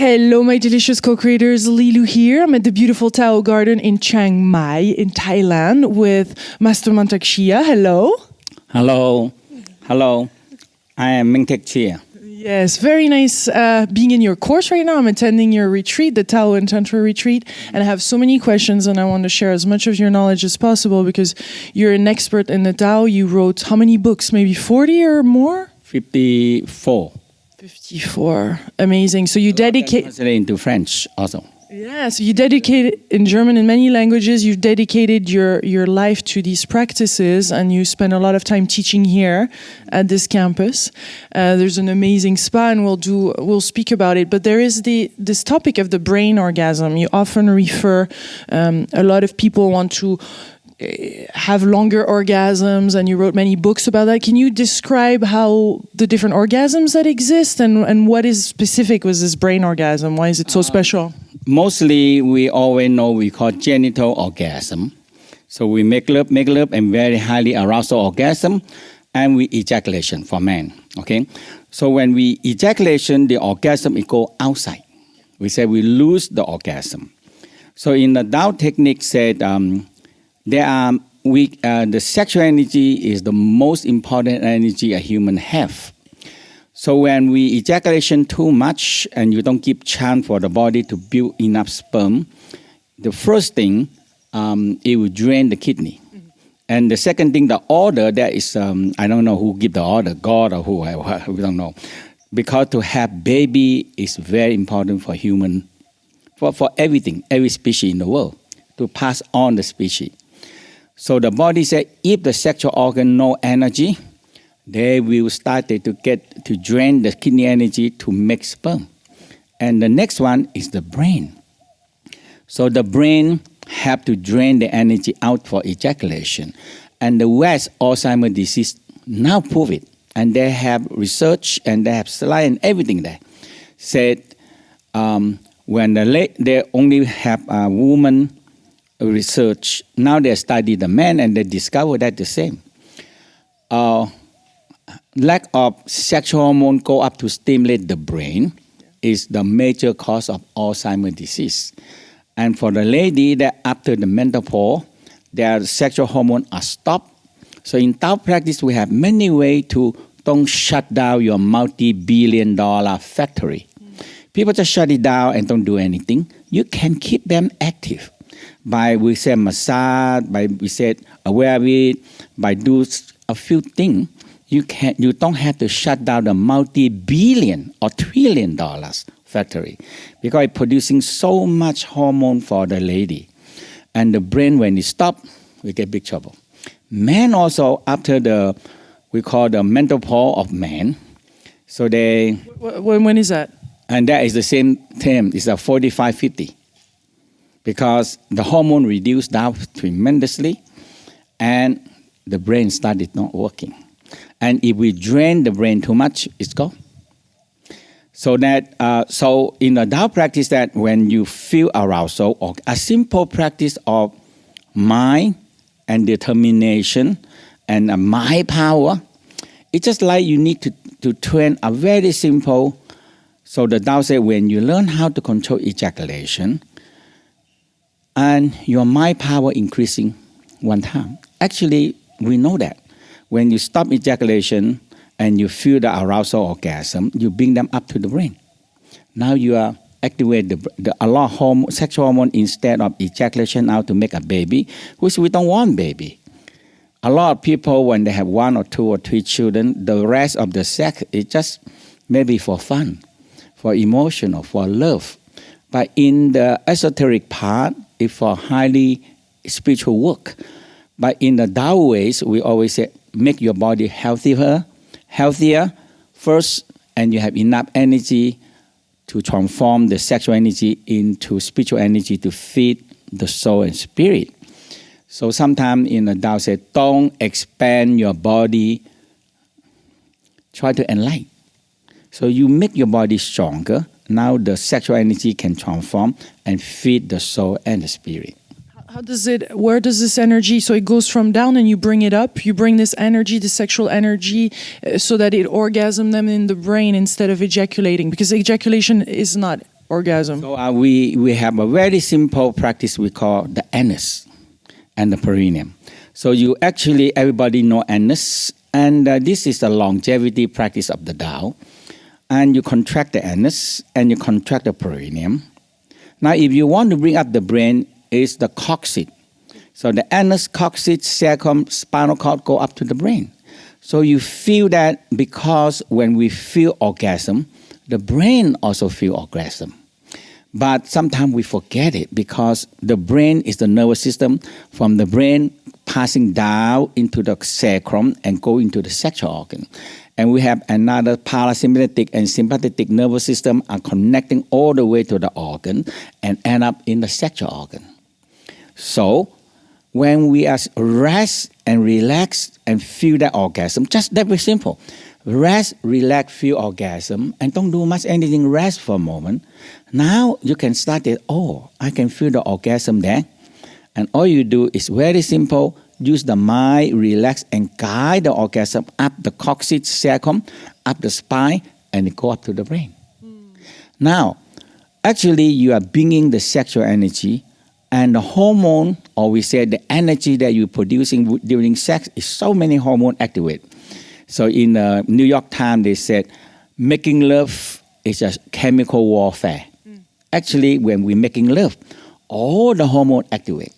Hello, my delicious co-creators. Lilou here. I'm at the beautiful Tao Garden in Chiang Mai in Thailand with Master Mantak Chia. Hello. Hello. Hello. I am Mantak Chia. Yes, very nice being in your course right now. I'm attending your retreat, the Tao and Tantra retreat, and I have so many questions and I want to share as much of your knowledge as possible because you're an expert in the Tao. You wrote how many books? Maybe 40 or more? 54. 54. Amazing. So you dedicate... Translated into French also. Yeah, so you dedicated, in German, in many languages, you've dedicated your life to these practices and you spend a lot of time teaching here at this campus. There's an amazing spa and we'll speak about it. But there is this topic of the brain orgasm. You often refer, a lot of people want to have longer orgasms and you wrote many books about that. Can you describe how the different orgasms that exist and what is specific with this brain orgasm? Why is it so special? Mostly we always know we call genital orgasm. So we make love and very highly arousal orgasm and we ejaculation for men. Okay. So when we ejaculation, the orgasm it go outside. We say we lose the orgasm. So in the Tao technique said, the sexual energy is the most important energy a human have. So when we ejaculation too much and you don't give chance for the body to build enough sperm, the first thing, it will drain the kidney. Mm-hmm. And the second thing, the order, that is, I don't know who give the order, God or who, we don't know. Because to have baby is very important for human, for everything, every species in the world, to pass on the species. So the body said, if the sexual organ no energy, they will start to drain the kidney energy to make sperm. And the next one is the brain. So the brain have to drain the energy out for ejaculation. And the West Alzheimer's disease now prove it. And they have research and they have slide and everything there. Said when they only have a woman research, now they study the man and they discover that the same. Lack of sexual hormone go up to stimulate the brain is the major cause of Alzheimer's disease. And for the lady that after the menopause, their sexual hormone are stopped. So in Tao practice, we have many ways to don't shut down your multi-billion-dollar factory. People just shut it down and don't do anything. You can keep them active by, we say, massage, by, we say, aware of it, by do a few things. You don't have to shut down the multi-billion or trillion-dollar factory because it's producing so much hormone for the lady. And the brain, when it stops, we get big trouble. Men also, after we call the menopause of men, so they... When is that? And that is the same term, it's a 45, 50. Because the hormone reduced down tremendously and the brain started not working. And if we drain the brain too much, it's gone. So that so in the Tao practice that when you feel arousal or a simple practice of mind and determination and mind power, it's just like you need to train a very simple. So the Tao said when you learn how to control ejaculation and your mind power increasing one time. Actually, we know that. When you stop ejaculation and you feel the arousal orgasm, you bring them up to the brain. Now you are activate a lot of sexual hormone instead of ejaculation out to make a baby, which we don't want baby. A lot of people, when they have 1 or 2 or 3 children, the rest of the sex is just maybe for fun, for emotion or for love. But in the esoteric part, it's for highly spiritual work. But in the Tao ways, we always say, make your body healthier first, and you have enough energy to transform the sexual energy into spiritual energy to feed the soul and spirit. So sometimes in the Tao say, don't expand your body, try to enlighten. So you make your body stronger. Now the sexual energy can transform and feed the soul and the spirit. Where does this energy, so it goes from down and you bring it up, you bring this energy, the sexual energy, so that it orgasms them in the brain instead of ejaculating, because ejaculation is not orgasm? So we have a very simple practice we call the anus and the perineum. So everybody know anus, and this is the longevity practice of the Tao. And you contract the anus and you contract the perineum. Now, if you want to bring up the brain, is the coccyx. So the anus, coccyx, sacrum, spinal cord go up to the brain. So you feel that because when we feel orgasm, the brain also feel orgasm. But sometimes we forget it because the brain is the nervous system from the brain passing down into the sacrum and go into the sexual organ. And we have another parasympathetic and sympathetic nervous system are connecting all the way to the organ and end up in the sexual organ. So when we are rest and relax and feel that orgasm, just that very simple. Rest, relax, feel orgasm, and don't do much anything, rest for a moment. Now you can start it, I can feel the orgasm there. And all you do is very simple, use the mind, relax, and guide the orgasm up the coccyx, sacrum, up the spine, and it go up to the brain. Now, actually you are bringing the sexual energy, and the hormone, or we say the energy that you're producing during sex, is so many hormones activate. So in the New York Times, they said, making love is a chemical warfare. Actually, when we're making love, all the hormones activate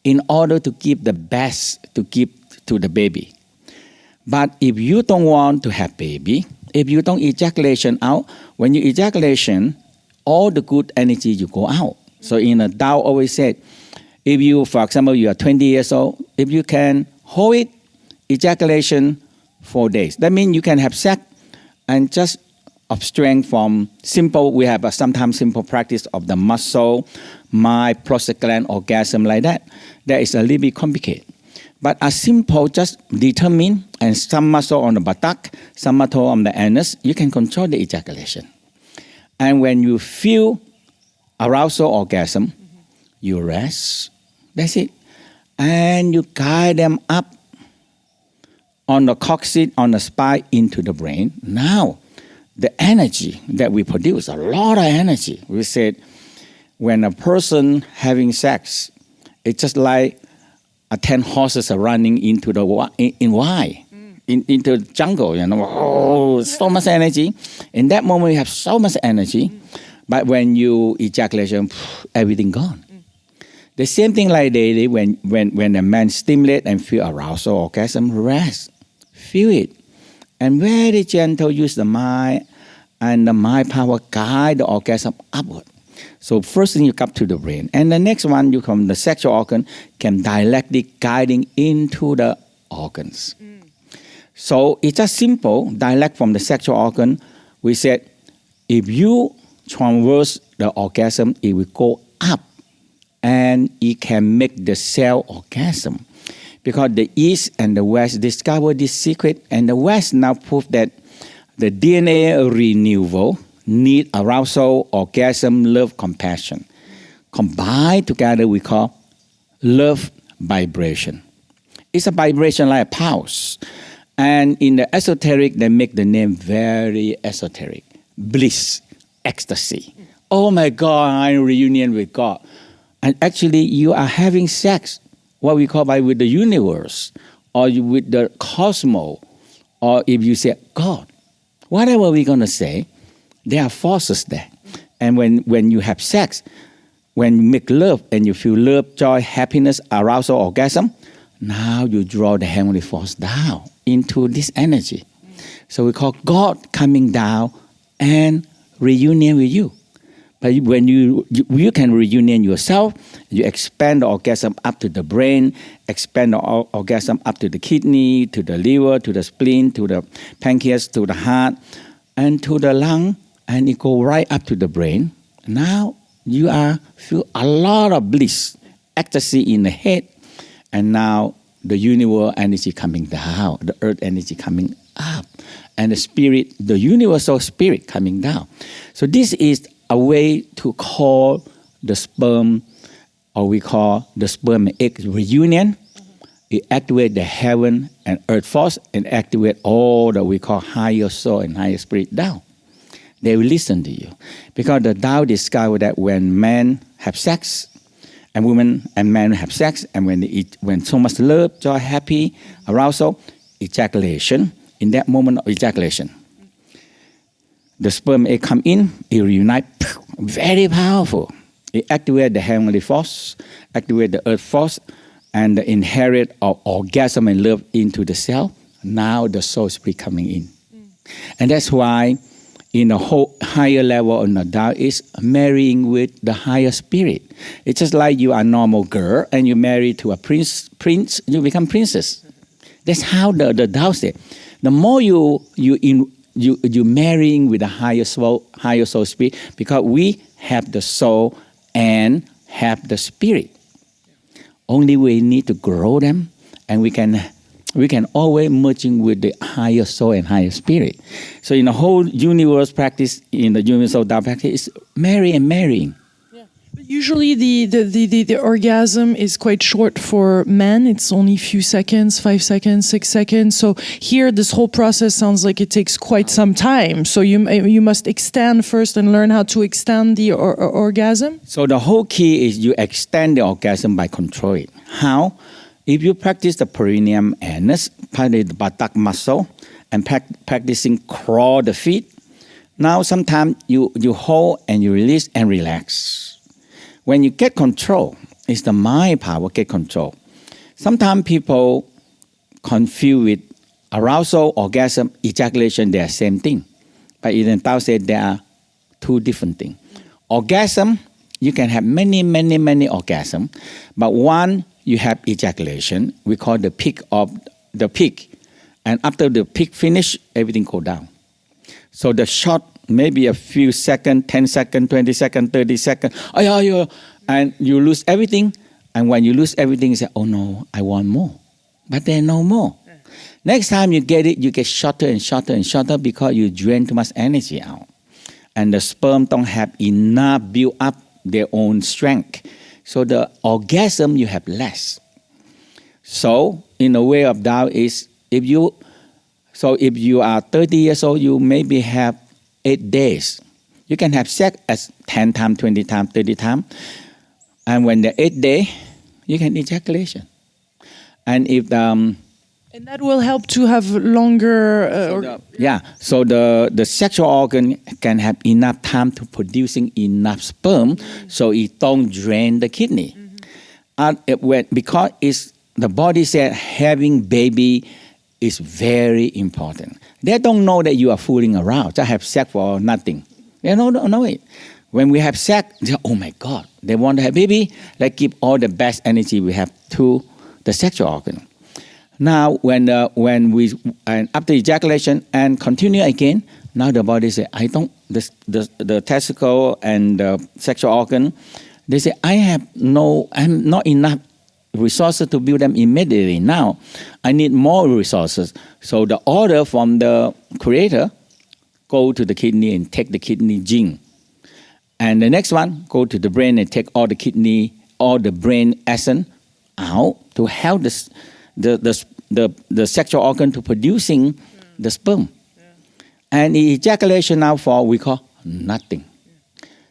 in order to give the best to give to the baby. But if you don't want to have baby, if you don't ejaculation out, when you ejaculation, all the good energy you go out. So in the Tao always said, if you, for example, you are 20 years old, if you can hold it, ejaculation 4 days. That means you can have sex and just abstain from simple, we have a sometimes simple practice of the muscle, mind, prostate gland, orgasm like that. That is a little bit complicated. But a simple, just determine, and some muscle on the buttock, some muscle on the anus, you can control the ejaculation. And when you feel arousal orgasm, you rest. That's it. And you guide them up on the coccyx, on the spine, into the brain. Now, the energy that we produce, a lot of energy. We said, when a person having sex, it's just like 10 horses are running into the into the jungle, so much energy. In that moment, you have so much energy. But when you ejaculation, everything gone. The same thing like daily, when a man stimulate and feel arousal, orgasm, rest, feel it. And very gentle, use the mind, and the mind power guide the orgasm upward. So first thing you come to the brain. And the next one, you come the sexual organ, can directly guiding into the organs. So it's just simple, direct from the sexual organ. We said, if you traverse the orgasm, it will go up and it can make the cell orgasm. Because the East and the West discovered this secret, and the West now prove that the DNA renewal need arousal, orgasm, love, compassion. Combined together, we call love vibration. It's a vibration like a pulse. And in the esoteric, they make the name very esoteric. Bliss, ecstasy. Oh my God, I'm in reunion with God. And actually, you are having sex, what we call with the universe, or with the cosmos, or if you say God. Whatever we're going to say, there are forces there. And when you have sex, when you make love and you feel love, joy, happiness, arousal, orgasm, now you draw the heavenly force down into this energy. So we call God coming down and reunion with you. But when you can reunion yourself, you expand the orgasm up to the brain, expand the orgasm up to the kidney, to the liver, to the spleen, to the pancreas, to the heart, and to the lung, and it go right up to the brain. Now you feel a lot of bliss, ecstasy in the head, and now the universal energy coming down, the earth energy coming up, and the spirit, the universal spirit coming down. So this is a way to call the sperm, or we call the sperm and egg reunion. It activates the heaven and earth force and activate all that we call higher soul and higher spirit down. They will listen to you. Because the Tao discovered that when men have sex, and women and men have sex, and when so much love, joy, happy, arousal, ejaculation, in that moment of ejaculation, the sperm egg come in, it reunite, very powerful. It activates the heavenly force, activates the earth force, and the inherit of orgasm and love into the cell. Now the soul spirit coming in. And that's why in a whole higher level on the Tao is marrying with the higher spirit. It's just like you are a normal girl and you marry to a prince, you become princess. That's how the Tao said. The more you marrying with the higher soul spirit, because we have the soul and have the spirit. Only we need to grow them, and we can always merging with the higher soul and higher spirit. So in the whole universe practice, in the universal Tao practice, is marrying. Yeah. But usually the orgasm is quite short for men. It's only a few seconds, 5 seconds, 6 seconds. So here, this whole process sounds like it takes quite some time. So you must extend first and learn how to extend the orgasm. So the whole key is you extend the orgasm by controlling. How? If you practice the perineum anus, practice the buttock muscle, and practicing crawl the feet, now sometimes you hold and you release and relax. When you get control, it's the mind power get control. Sometimes people confuse with arousal, orgasm, ejaculation, they are same thing. But even Tao said they are two different things. Orgasm, you can have many orgasms, but one, you have ejaculation. We call the peak of the peak. And after the peak finish, everything go down. So the short, maybe a few seconds, 10 seconds, 20 seconds, 30 seconds, and you lose everything. And when you lose everything, you say, oh no, I want more. But there's no more. Yeah. Next time you get it, you get shorter and shorter and shorter because you drain too much energy out. And the sperm don't have enough build up their own strength. So the orgasm you have less. So in the way of Tao is if you are 30 years old, you maybe have 8 days. You can have sex as 10 times, 20 times, 30 times. And when the 8th day, you can ejaculation. And if and that will help to have longer. So the sexual organ can have enough time to producing enough sperm, so it don't drain the kidney. Because the body said having baby is very important. They don't know that you are fooling around. Just have sex for nothing. They don't know it. When we have sex, they say, oh my God, they want to have baby. Let's give all the best energy we have to the sexual organ. Now, after ejaculation and continue again, now the body say, the testicle and the sexual organ, they say, I'm not enough resources to build them immediately. Now, I need more resources. So the order from the creator, go to the kidney and take the kidney gene. And the next one, go to the brain and take all the brain essence out to help the sexual organ to producing the sperm. Yeah. And ejaculation now for we call nothing.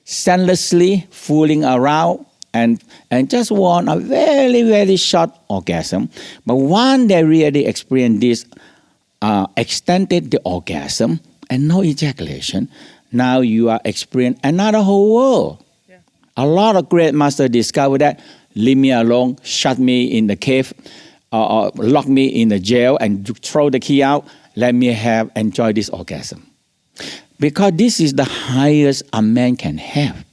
Senselessly fooling around and just want a very, very short orgasm. But when they really experience this, extended the orgasm and no ejaculation, now you are experiencing another whole world. Yeah. A lot of great masters discovered that, leave me alone, shut me in the cave, or lock me in the jail and throw the key out, let me enjoy this orgasm. Because this is the highest a man can have.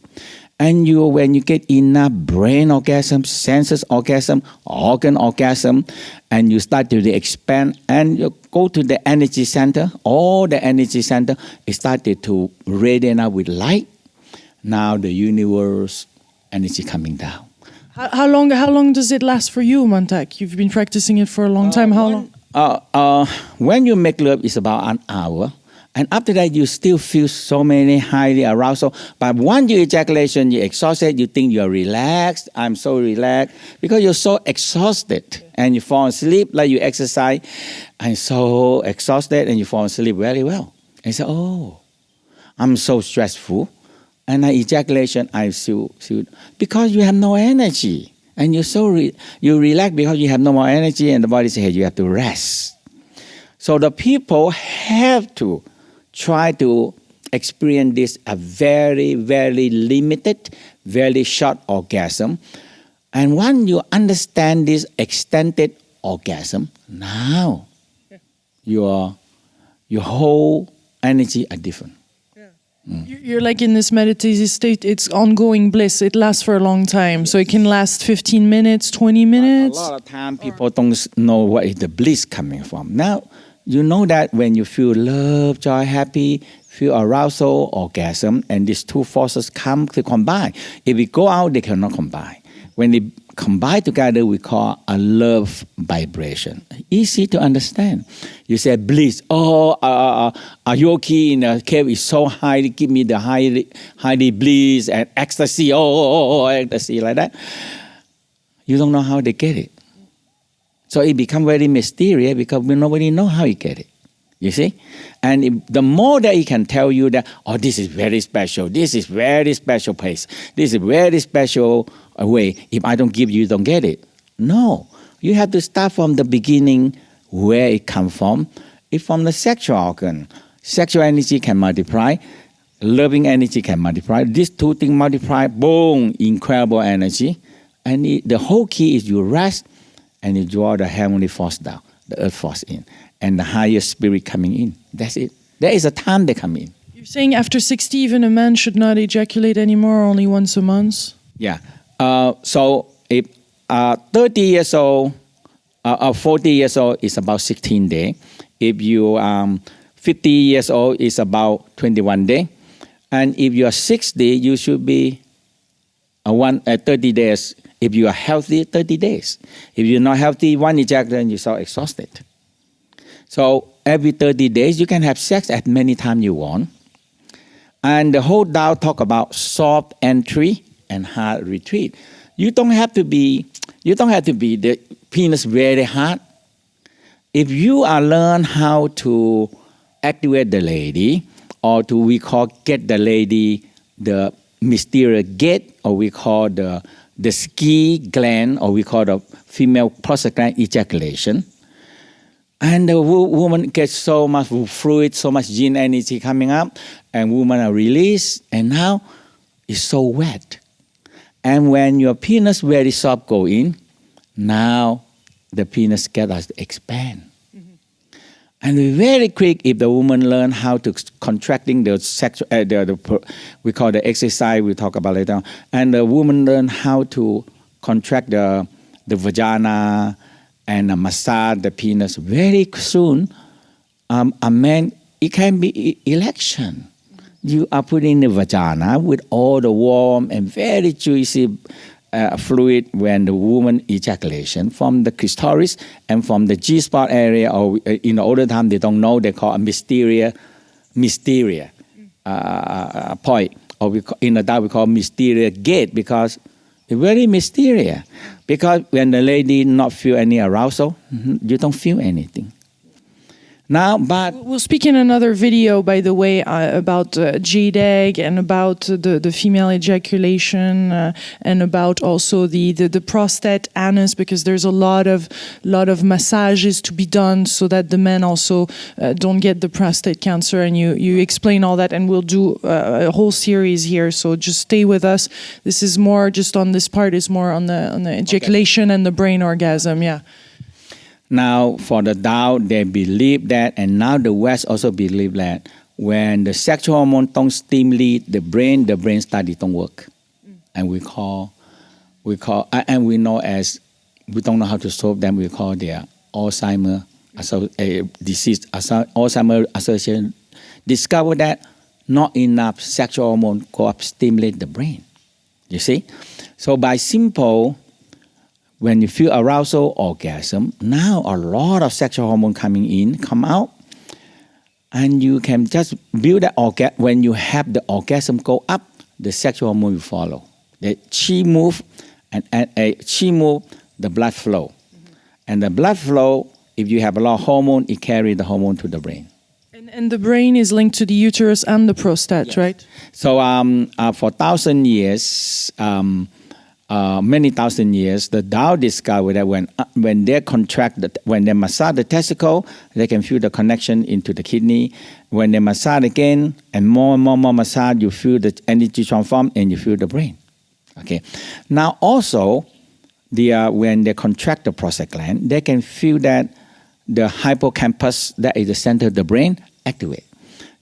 And when you get enough brain orgasm, senses orgasm, organ orgasm, and you start to expand and you go to the energy center, all the energy center is started to radiate out with light. Now the universe energy coming down. How long does it last for you, Mantak? You've been practicing it for a long time. How long? When you make love, it's about an hour. And after that, you still feel so many highly arousal. But once you ejaculation, you're exhausted, you think you're relaxed. I'm so relaxed. Because you're so exhausted. And you fall asleep like you exercise. I'm so exhausted and you fall asleep very well. And you say, oh, I'm so stressful. And ejaculation, I feel because you have no energy. And you're you relax because you have no more energy, and the body says, hey, you have to rest. So the people have to try to experience this a very, very limited, very short orgasm. And when you understand this extended orgasm, now your whole energy are different. You're like in this meditative state, it's ongoing bliss. It lasts for a long time. So it can last 15 minutes, 20 minutes. A lot of time people don't know where is the bliss coming from. Now, you know that when you feel love, joy, happy, feel arousal, orgasm, and these two forces come to combine. If we go out, they cannot combine. When they combine together, we call a love vibration. Easy to understand. You say bliss. A yogi in a cave is so high, give me the highly bliss and ecstasy. Ecstasy like that. You don't know how they get it. So it becomes very mysterious because nobody knows how you get it. You see? And the more that he can tell you that, this is very special, this is very special place, this is very special way, if I don't give you, you don't get it. No. You have to start from the beginning where it comes from. It's from the sexual organ. Sexual energy can multiply. Loving energy can multiply. These two things multiply, boom, incredible energy. And the whole key is you rest and you draw the heavenly force down, the earth force in, and the higher spirit coming in. That's it. There is a time they come in. You're saying after 60, even a man should not ejaculate anymore, only once a month? Yeah. So if 30 years old, 40 years old is about 16 days. If you 50 years old, it's about 21 days. And if you are 60, you should be 30 days. If you are healthy, 30 days. If you're not healthy, one ejaculation, you're so exhausted. So every 30 days, you can have sex as many times you want. And the whole Tao talk about soft entry and hard retreat. You don't have to be the penis very hard. If you are learn how to activate the lady, or we call get the lady the mysterious gate, or we call the ski gland, or we call the female prostate gland ejaculation. And the woman gets so much fluid, so much yin energy coming up, and women are released, and now it's so wet. And when your penis very soft go in, now the penis gets to expand. Mm-hmm. And very quick, if the woman learn how to contracting the sexual, we call the exercise, we talk about later on, and the woman learn how to contract the vagina and massage the penis very soon, a man, it can be election. You are putting the vagina with all the warm and very juicy fluid when the woman ejaculation from the clitoris and from the G-spot area, or in the older time they don't know, they call a mysterious point, or in the Tao we call mysterious gate, because it's very mysterious. Because when the lady not feel any arousal, you don't feel anything. Now, but we'll speak in another video, by the way, about jade egg and about the female ejaculation and about also the prostate anus, because there's a lot of massages to be done so that the men also don't get the prostate cancer. And you explain all that, and we'll do a whole series here. So just stay with us. This is more just on this part is more on the ejaculation and the brain orgasm. Yeah. Now, for the Tao, they believe that, and now the West also believe that when the sexual hormone don't stimulate the brain study don't work. And we and we know as, we don't know how to solve them, we call their Alzheimer disease, Alzheimer association, discover that not enough sexual hormone go up stimulate the brain. You see? So by simple, when you feel arousal, orgasm, now a lot of sexual hormone come out, and you can just build that orgasm. When you have the orgasm go up, the sexual hormone will follow. The chi move, and chi move, the blood flow. Mm-hmm. And the blood flow, if you have a lot of hormone, it carries the hormone to the brain. And And the brain is linked to the uterus and the prostate, right? So for 1,000 years, many thousand years, the Tao discovered that when they contract, when they massage the testicle, they can feel the connection into the kidney. When they massage again, and more massage, you feel the energy transform and you feel the brain. Okay. Now also, when they contract the prostate gland, they can feel that the hippocampus, that is the center of the brain, activate.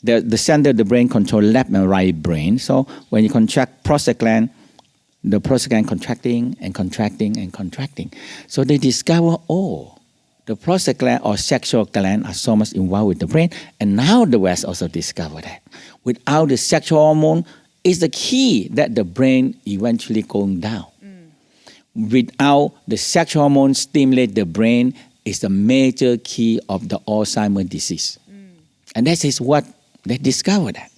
The center of the brain control left and right brain. So when you contract prostate gland, the prostate gland contracting and contracting and contracting. So they discover, the prostate gland or sexual gland are so much involved with the brain. And now the West also discovered that. Without the sexual hormone, is the key that the brain eventually going down. Without the sexual hormone stimulate the brain is the major key of the Alzheimer's disease. And that is what they discovered that.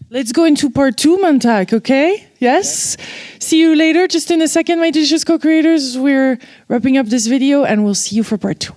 Let's go into part 2, Mantak, okay? Yes? See you later. Just in a second, my delicious co-creators. We're wrapping up this video and we'll see you for part 2.